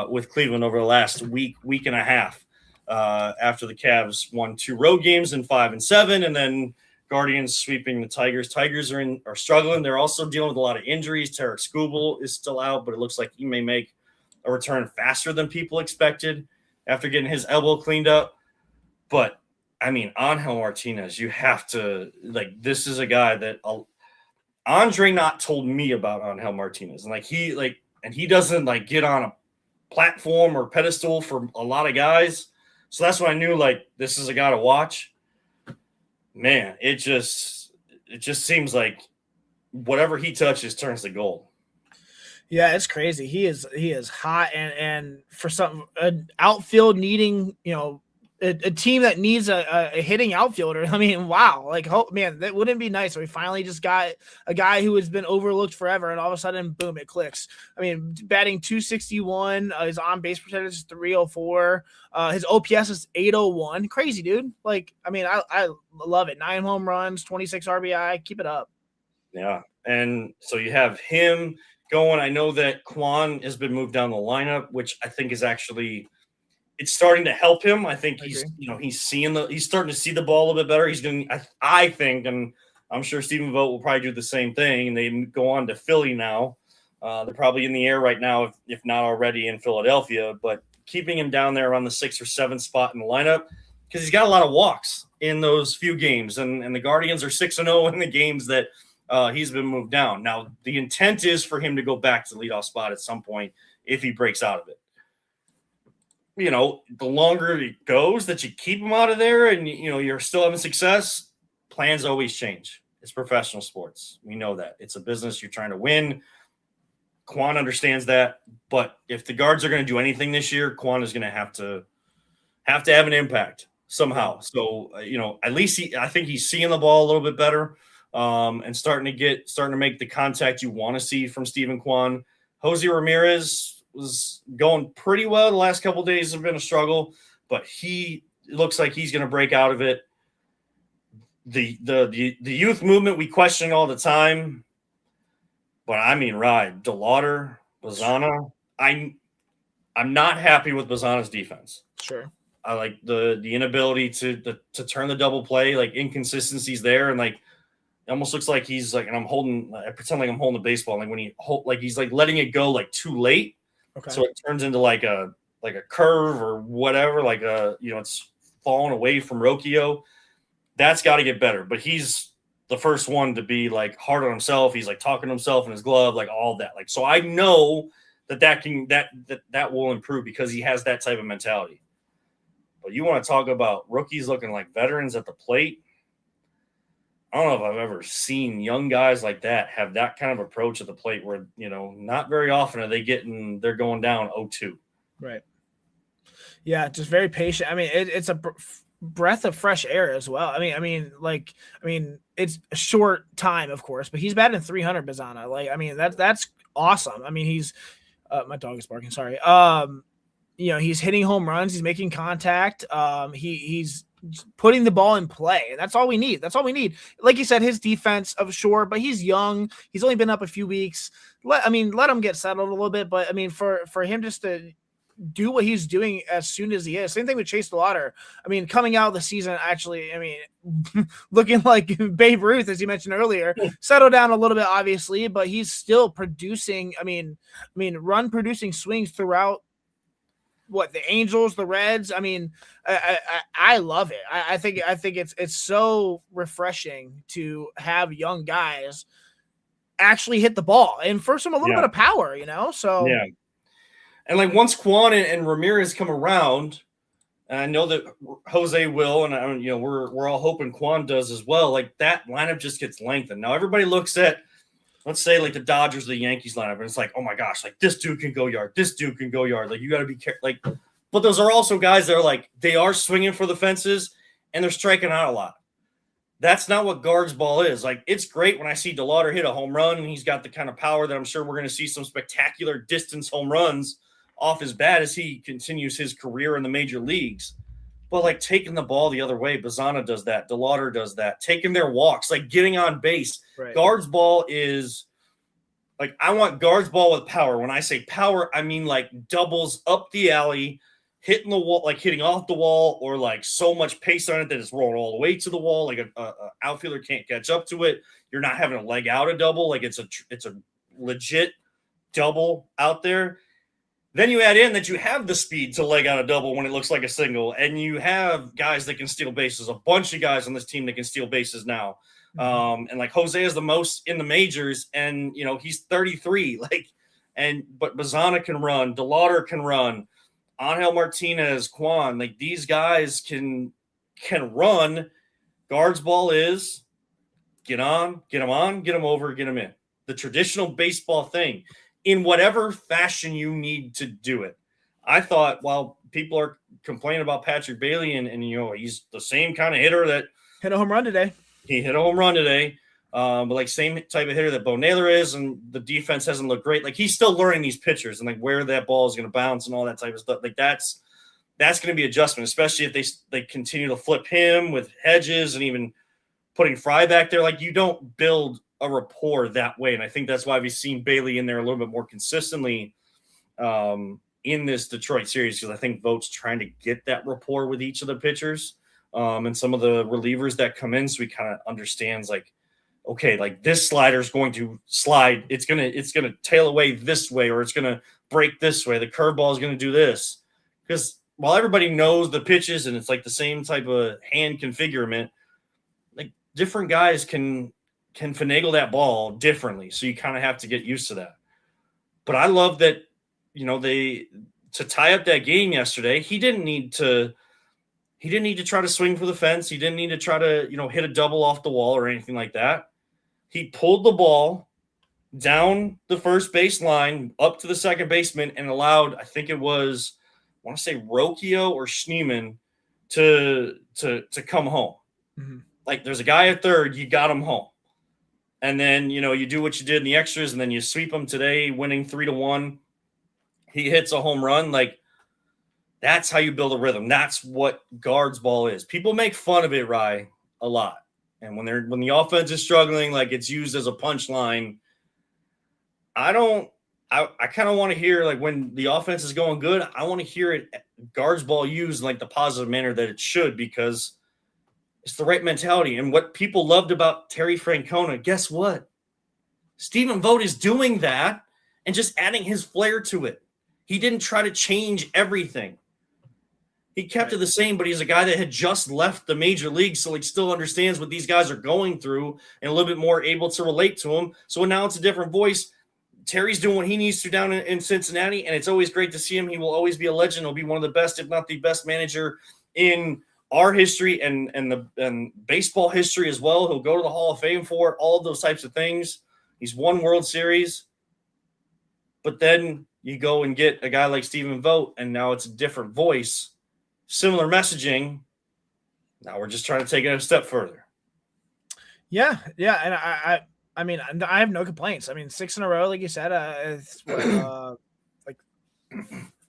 with Cleveland over the last week and a half. After the Cavs won 2 road games in 5 and 7, and then Guardians sweeping the Tigers. Tigers are struggling. They're also dealing with a lot of injuries. Tarek Skubal is still out, but it looks like he may make a return faster than people expected after getting his elbow cleaned up. But I mean, Angel Martinez, you have to like. This is a guy that Andre Knott told me about Angel Martinez, and like he doesn't like get on a platform or pedestal for a lot of guys. So that's when I knew like this is a guy to watch. Man, it just seems like whatever he touches turns to gold. Yeah, it's crazy. He is hot and for some an outfield needing, a team that needs a hitting outfielder. I mean, wow. Like, man, that wouldn't be nice if we finally just got a guy who has been overlooked forever and all of a sudden, boom, it clicks. I mean, batting 261, his on-base percentage is 304. His OPS is 801. Crazy, dude. Like, I mean, I love it. 9 home runs, 26 RBI. Keep it up. Yeah. And so you have him going. I know that Kwan has been moved down the lineup, which I think is actually – it's starting to help him. I think he's starting to see the ball a little bit better. He's doing, I think, and I'm sure Stephen Vogt will probably do the same thing, and they go on to Philly now. They're probably in the air right now, if not already in Philadelphia, but keeping him down there around the 6th or 7th spot in the lineup because he's got a lot of walks in those few games, and the Guardians are 6-0 in the games that he's been moved down. Now, the intent is for him to go back to the leadoff spot at some point if he breaks out of it. You know, the longer it goes that you keep him out of there and, you know, you're still having success, plans always change. It's professional sports. We know that. It's a business. You're trying to win. Quan understands that. But if the Guards are going to do anything this year, Quan is going to have an impact somehow. So, you know, at least I think he's seeing the ball a little bit better and starting to make the contact you want to see from Stephen Quan. Jose Ramirez was going pretty well. The last couple of days have been a struggle, but he looks like he's going to break out of it. The youth movement we question all the time, but I mean, DeLauder, Bazana. I'm not happy with Bazana's defense. Sure. I like the inability to turn the double play, like inconsistencies there, and like it almost looks like he's like, and I pretend like I'm holding the baseball, like when he's like letting it go like too late. Okay. So it turns into like a curve or whatever, like it's falling away from Rocchio. That's got to get better. But he's the first one to be like hard on himself. He's like talking to himself in his glove, like all that. Like, so I know that will improve because he has that type of mentality. But you want to talk about rookies looking like veterans at the plate? I don't know if I've ever seen young guys like that have that kind of approach at the plate where, you know, not very often are they're going down 0-2. Right. Yeah, just very patient. I mean, it's a breath of fresh air as well. I mean, it's a short time, of course, but he's batting 300, Bazana. Like, I mean, that's awesome. I mean, he's my dog is barking. Sorry. You know, he's hitting home runs. He's making contact. He's putting the ball in play. And that's all we need. Like you said, his defense, sure, but he's young. He's only been up a few weeks. Let him get settled a little bit. But I mean, for him just to do what he's doing as soon as he is. Same thing with Chase DeLauder. I mean, coming out of the season, actually, I mean, looking like Babe Ruth, as you mentioned earlier, settled down a little bit, obviously, but he's still producing. I mean, run producing swings throughout the Angels, the Reds. I mean, I love it. I think it's so refreshing to have young guys actually hit the ball and for some a little bit of power, you know? So yeah. And like once Quan and Ramirez come around, and I know that Jose will, and you know, we're all hoping Quan does as well. Like that lineup just gets lengthened. Now everybody looks at, let's say, like the Dodgers, the Yankees lineup, and it's like, oh my gosh, like this dude can go yard, this dude can go yard. Like you got to be careful. Like, but those are also guys that are like they are swinging for the fences and they're striking out a lot. That's not what Guards ball is. Like it's great when I see DeLauder hit a home run and he's got the kind of power that I'm sure we're going to see some spectacular distance home runs off his bat as he continues his career in the major leagues. But like taking the ball the other way, Bazana does that. DeLauder does that. Taking their walks, like getting on base. Right. Guards ball is like, I want Guards ball with power. When I say power, I mean like doubles up the alley, hitting the wall, like hitting off the wall, or like so much pace on it that it's rolling all the way to the wall. Like a outfielder can't catch up to it. You're not having to leg out a double. Like it's a legit double out there. Then you add in that you have the speed to leg out a double when it looks like a single, and you have guys that can steal bases, a bunch of guys on this team that can steal bases now. And like Jose is the most in the majors, and you know, he's 33. But Bazana can run, DeLauder can run, Angel Martinez, Quan, like these guys can run. Guards ball is get them over, get them in. The traditional baseball thing. In whatever fashion you need to do it. I thought while people are complaining about Patrick Bailey and you know, he's the same kind of hitter that hit a home run today. He hit a home run today. But like same type of hitter that Bo Naylor is, and the defense hasn't looked great. Like he's still learning these pitchers and like where that ball is going to bounce and all that type of stuff. Like that's going to be adjustment, especially if they continue to flip him with Hedges and even putting Fry back there. Like you don't build a rapport that way. And I think that's why we've seen Bailey in there a little bit more consistently in this Detroit series, because I think Vogt's trying to get that rapport with each of the pitchers and some of the relievers that come in. So he kind of understands like okay, like this slider is going to slide. It's gonna tail away this way, or it's gonna break this way. The curveball is gonna do this. Because while everybody knows the pitches and it's like the same type of hand configurement, like different guys can finagle that ball differently. So you kind of have to get used to that. But I love that, to tie up that game yesterday, he didn't need to try to swing for the fence. He didn't need to try to, hit a double off the wall or anything like that. He pulled the ball down the first base line up to the second baseman and allowed, I think it was, I want to say Rocchio or Schneemann to come home. Mm-hmm. Like there's a guy at third, you got him home. And then, you do what you did in the extras and then you sweep him today, winning 3-1. He hits a home run. Like that's how you build a rhythm. That's what guards ball is. People make fun of it, Rye, a lot. And when the offense is struggling, like it's used as a punchline. I kind of want to hear, like, when the offense is going good, I want to hear it guards ball used in like the positive manner that it should, because it's the right mentality. And what people loved about Terry Francona, guess what? Stephen Vogt is doing that and just adding his flair to it. He didn't try to change everything. He kept it the same, but he's a guy that had just left the major league, so he still understands what these guys are going through and a little bit more able to relate to them. So now it's a different voice. Terry's doing what he needs to down in Cincinnati, and it's always great to see him. He will always be a legend. He'll be one of the best, if not the best manager in our history and baseball history as well. He'll go to the Hall of Fame for it, all of those types of things. He's won World Series. But then you go and get a guy like Stephen Vogt, and now it's a different voice. Similar messaging. Now we're just trying to take it a step further. Yeah, and I mean, I have no complaints. I mean, 6 in a row, like you said, it's like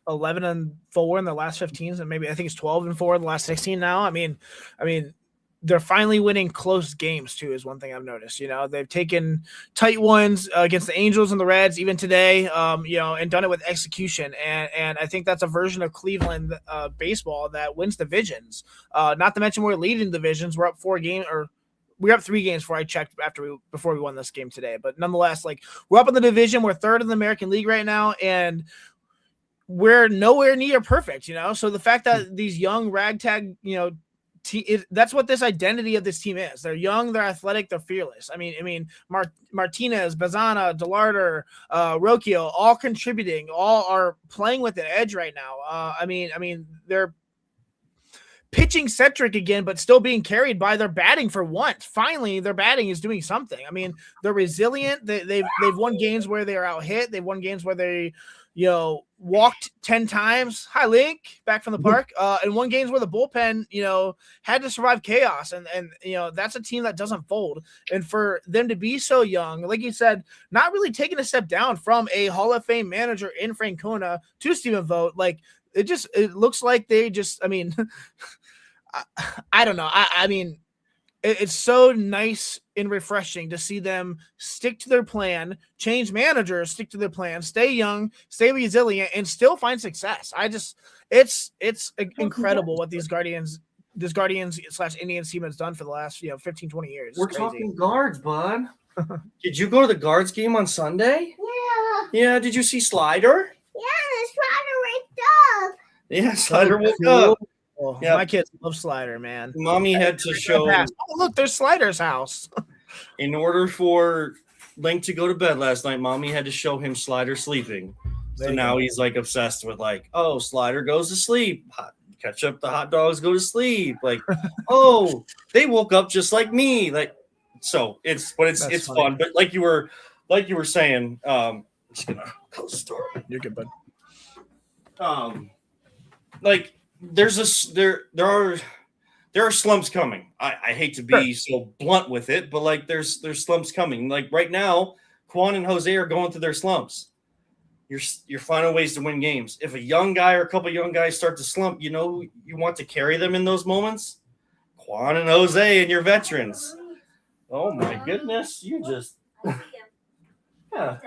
11-4 in the last 15, and maybe I think it's 12-4 in the last 16 now. I mean, they're finally winning close games too, is one thing I've noticed. They've taken tight ones against the Angels and the Reds even today, and done it with execution. And I think that's a version of Cleveland baseball that wins divisions. Not to mention we're leading divisions. We're up 4 games, or we're up 3 games before I checked before we won this game today. But nonetheless, like, we're up in the division. We're 3rd in the American League right now, and we're nowhere near perfect. So the fact that these young ragtag, that's what this identity of this team is. They're young, they're athletic, they're fearless. I mean, Martinez, Bazana, Delarter, Rocchio, all contributing, all are playing with an edge right now. I mean, they're pitching centric again, but still being carried by their batting for once. Finally, their batting is doing something. I mean, they're resilient. They've won games where they are out hit. They've won games where they walked 10 times. Hi, Link, back from the park. And won games where the bullpen, had to survive chaos. And that's a team that doesn't fold. And for them to be so young, like you said, not really taking a step down from a Hall of Fame manager in Francona to Stephen Vogt, like, it looks like they just, I mean, I don't know. I mean, it's so nice and refreshing to see them stick to their plan, change managers, stick to their plan, stay young, stay resilient, and still find success. It's incredible what this Guardians / Indians team has done for the last 15, 20 years. We're talking guards, bud. Did you go to the guards game on Sunday? Yeah. Did you see Slider? Yeah, Slider waked up. Yeah, Slider woke up. Yeah, my kids love Slider, man. Mommy had to show. Oh, look, there's Slider's house. In order for Link to go to bed last night, Mommy had to show him Slider sleeping. So now he's like obsessed with, like, oh, Slider goes to sleep. Catch up, the hot dogs go to sleep. Like, oh, they woke up just like me. Like, so it's fun. But like you were saying, I'm just gonna close the door. You're good, bud. Like, there are slumps coming. I hate to be so blunt with it, but like there's slumps coming. Like right now, Quan and Jose are going through their slumps. You're finding ways to win games. If a young guy or a couple young guys start to slump, you want to carry them in those moments. Quan and Jose and your veterans. Oh my goodness, you just yeah.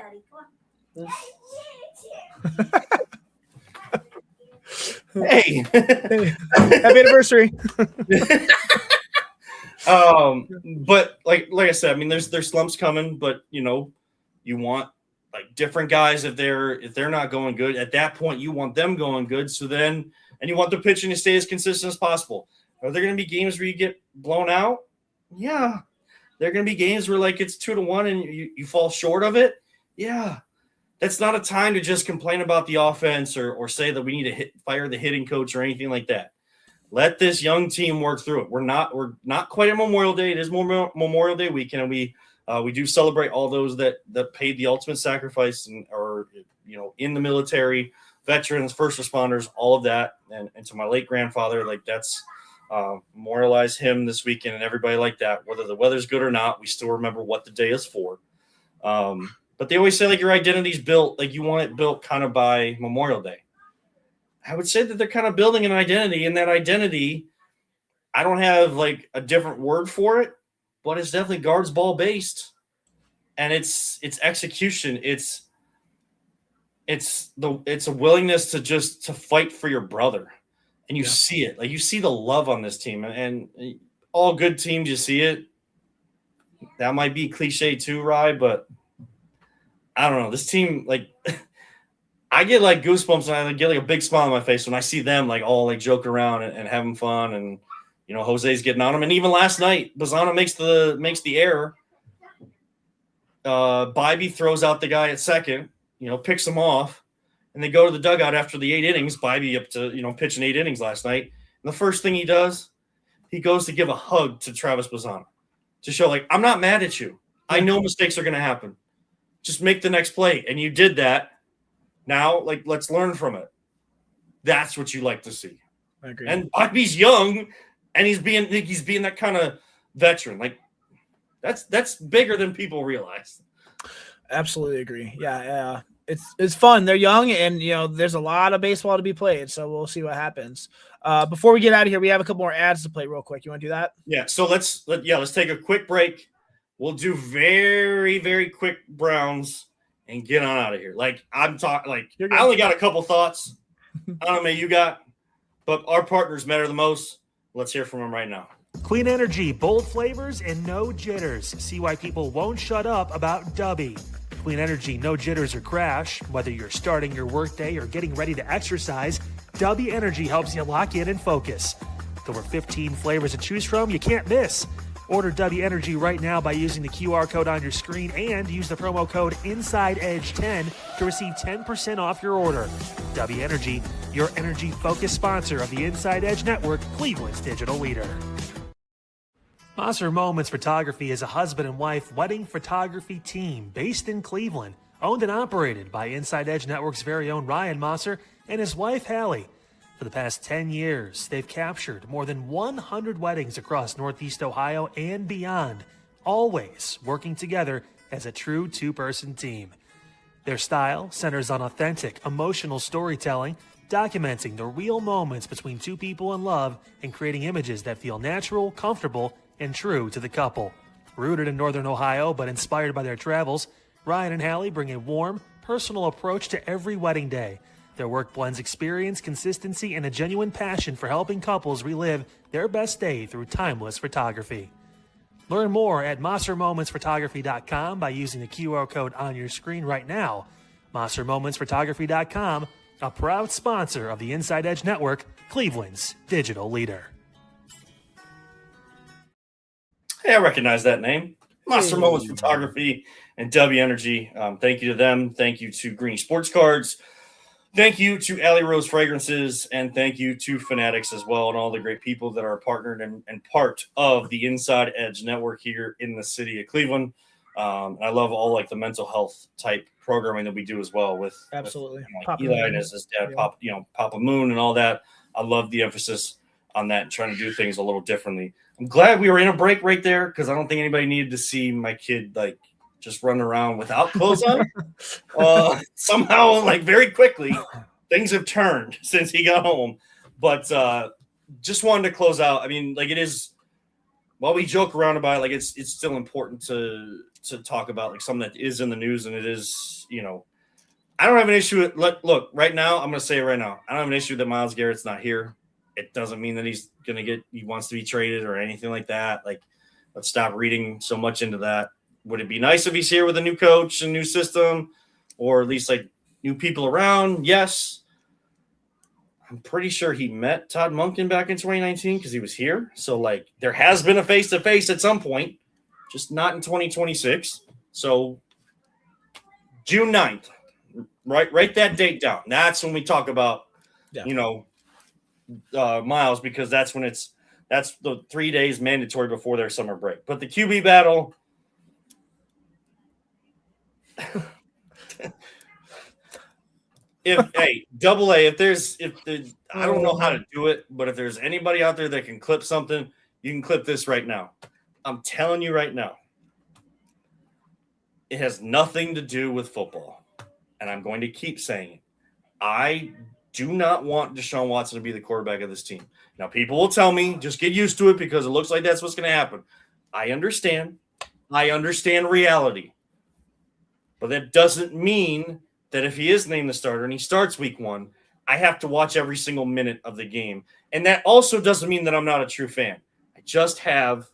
Hey, happy anniversary. But like I said, I mean, there's slumps coming, but you want like different guys if they're not going good. At that point, you want them going good. So then, and you want the pitching to stay as consistent as possible. Are there going to be games where you get blown out? Yeah. There are going to be games where like it's 2-1 and you fall short of it. Yeah. That's not a time to just complain about the offense or say that we need to fire the hitting coach or anything like that. Let this young team work through it. We're not quite at Memorial Day. It is Memorial Day weekend, and we do celebrate all those that paid the ultimate sacrifice and are in the military, veterans, first responders, all of that. And to my late grandfather, like that's memorialize him this weekend and everybody like that. Whether the weather's good or not, we still remember what the day is for. But they always say like your identity's built, like you want it built kind of by Memorial Day. I would say that they're kind of building an identity, and that identity, I don't have like a different word for it, but it's definitely guards ball based, and it's execution. It's a willingness to fight for your brother, and you see it. Like you see the love on this team, and all good teams, you see it. That might be cliche too, Rye, but I don't know. This team, like. I get like goosebumps and I get like a big smile on my face when I see them like all like joke around and having fun, and Jose's getting on them. And even last night, Bazana makes the error. Bybee throws out the guy at second, picks him off, and they go to the dugout after the 8 innings. Bybee up to pitching 8 innings last night. And the first thing he does, he goes to give a hug to Travis Bazana to show like, I'm not mad at you. I know mistakes are going to happen. Just make the next play. And you did that. Now, like, let's learn from it. That's what you like to see. I agree. And Bybee's young, and he's being that kind of veteran. Like, that's bigger than people realize. Absolutely agree. Yeah. It's fun. They're young, and there's a lot of baseball to be played. So we'll see what happens. Before we get out of here, we have a couple more ads to play real quick. You want to do that? Yeah. So let's take a quick break. We'll do very, very quick Browns. And get on out of here. Like I'm talking, like I only got a couple thoughts. I don't know what you got, but our partners matter the most. Let's hear from them right now. Clean energy, bold flavors, and no jitters. See why people won't shut up about Dubby. Clean energy, no jitters or crash. Whether you're starting your workday or getting ready to exercise, Dubby Energy helps you lock in and focus. With over 15 flavors to choose from, you can't miss. Order W Energy right now by using the QR code on your screen and use the promo code InsideEdge10 to receive 10% off your order. W Energy, your energy-focused sponsor of the Inside Edge Network, Cleveland's digital leader. Mosser Moments Photography is a husband and wife wedding photography team based in Cleveland, owned and operated by Inside Edge Network's very own Ryan Mosser and his wife, Hallie. For the past 10 years, they've captured more than 100 weddings across Northeast Ohio and beyond, always working together as a true two-person team. Their style centers on authentic, emotional storytelling, documenting the real moments between two people in love and creating images that feel natural, comfortable, and true to the couple. Rooted in Northern Ohio but inspired by their travels, Ryan and Hallie bring a warm, personal approach to every wedding day. Their work blends experience, consistency, and a genuine passion for helping couples relive their best day through timeless photography. Learn more at MosserMomentsPhotography.com by using the QR code on your screen right now. MosserMomentsPhotography.com, a proud sponsor of the Inside Edge Network, Cleveland's digital leader. Hey, I recognize that name. Monster Moments Photography and W Energy. Thank you to them. Thank you to Greeny Sports Cards. Thank you to Alley Rose Fragrances, and thank you to Fanatics as well, and all the great people that are partnered and part of the Inside Edge Network here in the city of Cleveland. And I love all like the mental health type programming that we do as well with absolutely with, Eli and his dad, Papa Moon, and all that. I love the emphasis on that and trying to do things a little differently. I'm glad we were in a break right there because I don't think anybody needed to see my kid like just run around without clothes on. Somehow, like very quickly, things have turned since he got home. But just wanted to close out. I mean, like it is, while we joke around about it, like it's still important to talk about like something that is in the news, and it is, I don't have an issue with look, right now, I'm gonna say it right now. I don't have an issue that Myles Garrett's not here. It doesn't mean that he wants to be traded or anything like that. Like Let's stop reading so much into that. Would it be nice if he's here with a new coach and new system, or at least like new people around? Yes. I'm pretty sure he met Todd Monken back in 2019 because he was here. So, like, there has been a face-to-face at some point, just not in 2026. So, June 9th, write that date down. That's when we talk about, Miles, because that's the 3 days mandatory before their summer break. But the QB battle, double A, I don't know how to do it, but if there's anybody out there that can clip something, you can clip this right now. I'm telling you right now, it has nothing to do with football. And I'm going to keep saying it. I do not want Deshaun Watson to be the quarterback of this team. Now, people will tell me, just get used to it because it looks like that's what's going to happen. I understand reality. But that doesn't mean that if he is named the starter and he starts week 1, I have to watch every single minute of the game. And that also doesn't mean that I'm not a true fan. I just have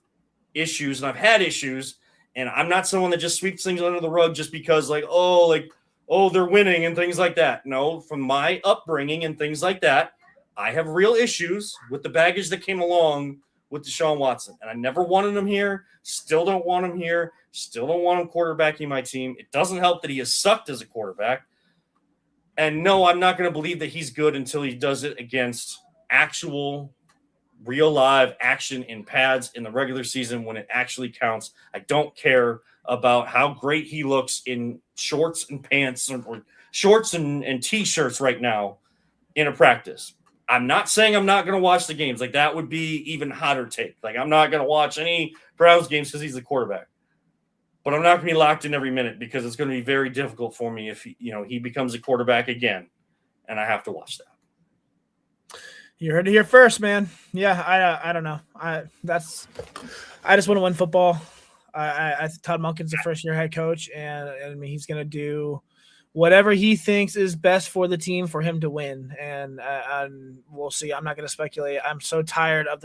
issues, and I've had issues, and I'm not someone that just sweeps things under the rug just because, they're winning and things like that. No, from my upbringing and things like that, I have real issues with the baggage that came along with Deshaun Watson. And I never wanted him here, still don't want him here, still don't want him quarterbacking my team. It doesn't help that he has sucked as a quarterback. And no, I'm not going to believe that he's good until he does it against actual real live action in pads in the regular season when it actually counts. I don't care about how great he looks in shorts and pants or shorts and T-shirts right now in a practice. I'm not saying I'm not going to watch the games. Like, that would be even hotter take. Like, I'm not going to watch any Browns games because he's the quarterback. But I'm not going to be locked in every minute because it's going to be very difficult for me if he becomes a quarterback again, and I have to watch that. You heard it here first, man. Yeah, I don't know. I just want to win football. I Todd Monken's the first year head coach, and I mean, he's going to do whatever he thinks is best for the team for him to win. And we'll see. I'm not going to speculate. I'm so tired of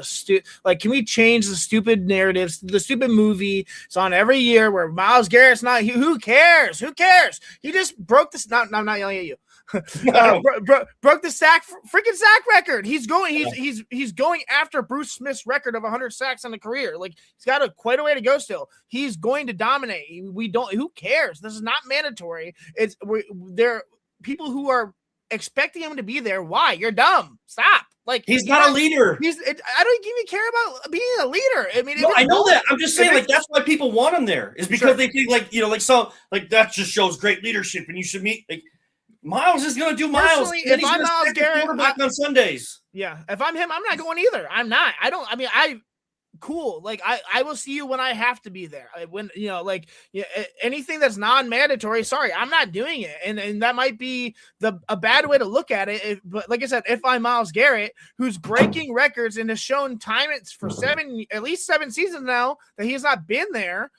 can we change the stupid narratives, the stupid movie? It's on every year where Myles Garrett's not. Who cares? Who cares? He just broke this. No, I'm not yelling at you. Broke the freaking sack record. He's going after Bruce Smith's record of 100 sacks in a career. Like, he's got quite a way to go still. He's going to dominate. Who cares? This is not mandatory. There people who are expecting him to be there. Why? You're dumb. Stop. Like, he's not a leader. I don't even care about being a leader. I mean, no, I know that. I'm just saying, that's why people want him there, is because they think that just shows great leadership, and you should meet Miles is going to do Miles. If I'm Myles Garrett, quarterback on Sundays. Yeah, if I'm him, I'm not going either. I'm not. Cool. Like, I will see you when I have to be there. When anything that's non-mandatory, sorry, I'm not doing it. And that might be a bad way to look at it. But like I said, if I'm Myles Garrett, who's breaking records and has shown time for at least 7 seasons now that he has not been there,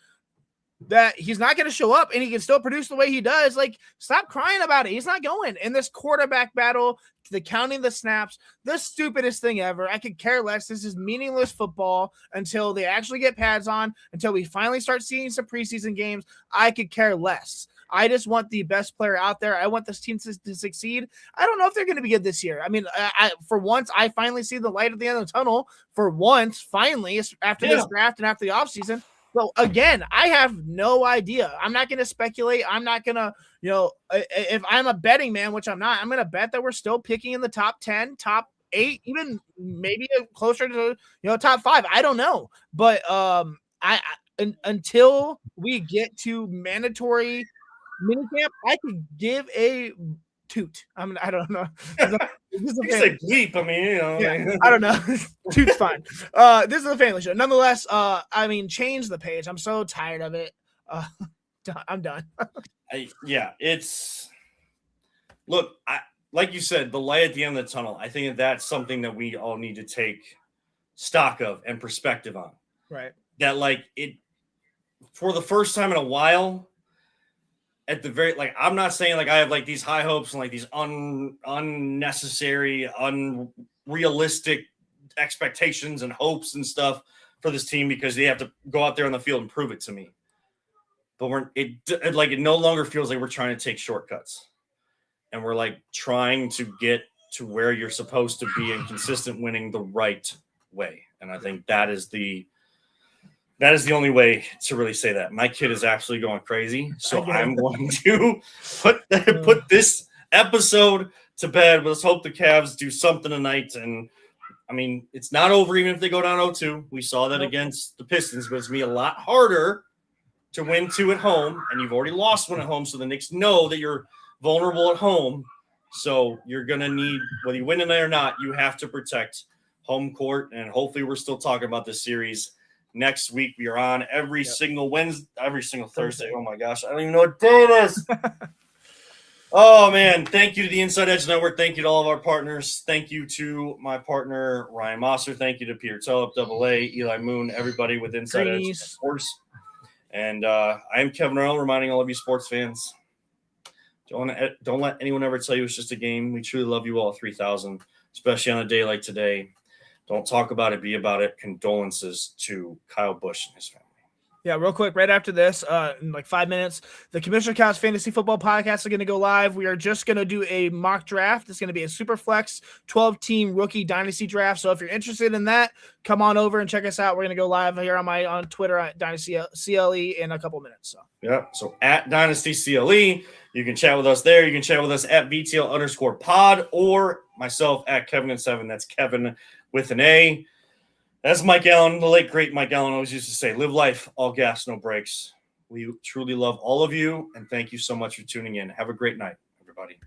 that he's not going to show up and he can still produce the way he does. Like, stop crying about it. He's not going. In this quarterback battle, the counting the snaps, the stupidest thing ever. I could care less. This is meaningless football until they actually get pads on, until we finally start seeing some preseason games. I could care less. I just want the best player out there. I want this team to succeed. I don't know if they're going to be good this year. I mean, for once, I finally see the light at the end of the tunnel. For once, finally, after this draft and after the offseason. So, again, I have no idea. I'm not going to speculate. I'm not going to, if I'm a betting man, which I'm not, I'm going to bet that we're still picking in the top 10, top 8, even maybe closer to, top 5. I don't know. But until we get to mandatory minicamp, I could give a toot. I don't know. You say bleep. I mean, I don't know. Toot's fine. This is a family show. Nonetheless, change the page. I'm so tired of it. I'm done. Look, like you said, the light at the end of the tunnel. I think that's something that we all need to take stock of and perspective on. Right. That for the first time in a while, at the very, I'm not saying I have these high hopes and these unnecessary, unrealistic expectations and hopes and stuff for this team because they have to go out there on the field and prove it to me. But it no longer feels like we're trying to take shortcuts, and we're like trying to get to where you're supposed to be and consistent winning the right way. And I think that is the only way to really say that. My kid is absolutely going crazy, so I'm going to put this episode to bed. Let's hope the Cavs do something tonight. And I mean, it's not over even if they go down 0-2. We saw that against the Pistons, but it's going to be a lot harder to win 2 at home, and you've already lost 1 at home, so the Knicks know that you're vulnerable at home. So you're going to need, whether you win tonight or not, you have to protect home court, and hopefully we're still talking about this series next week. We are on every single Wednesday, every single Thursday. Oh, my gosh. I don't even know what day it is. Oh, man. Thank you to the Inside Edge Network. Thank you to all of our partners. Thank you to my partner, Ryan Mosser. Thank you to Peter Tulip, AA, Eli Moon, everybody with Inside Edge, of course. And I am Kevin Earl, reminding all of you sports fans, don't let anyone ever tell you it's just a game. We truly love you all, 3,000, especially on a day like today. Don't talk about it, be about it. Condolences to Kyle Busch and his family. Yeah, real quick, right after this, in like 5 minutes, the Commissioner Cast Fantasy Football Podcast are going to go live. We are just going to do a mock draft. It's going to be a super flex 12-team rookie dynasty draft. So if you're interested in that, come on over and check us out. We're going to go live here on Twitter at Dynasty CLE in a couple minutes. So yeah, so at Dynasty CLE, you can chat with us there. You can chat with us at BTL_pod or myself at Kevin7. That's Kevin with an A. That's Mike Allen, the late, great Mike Allen always used to say, live life, all gas, no brakes. We truly love all of you, and thank you so much for tuning in. Have a great night, everybody.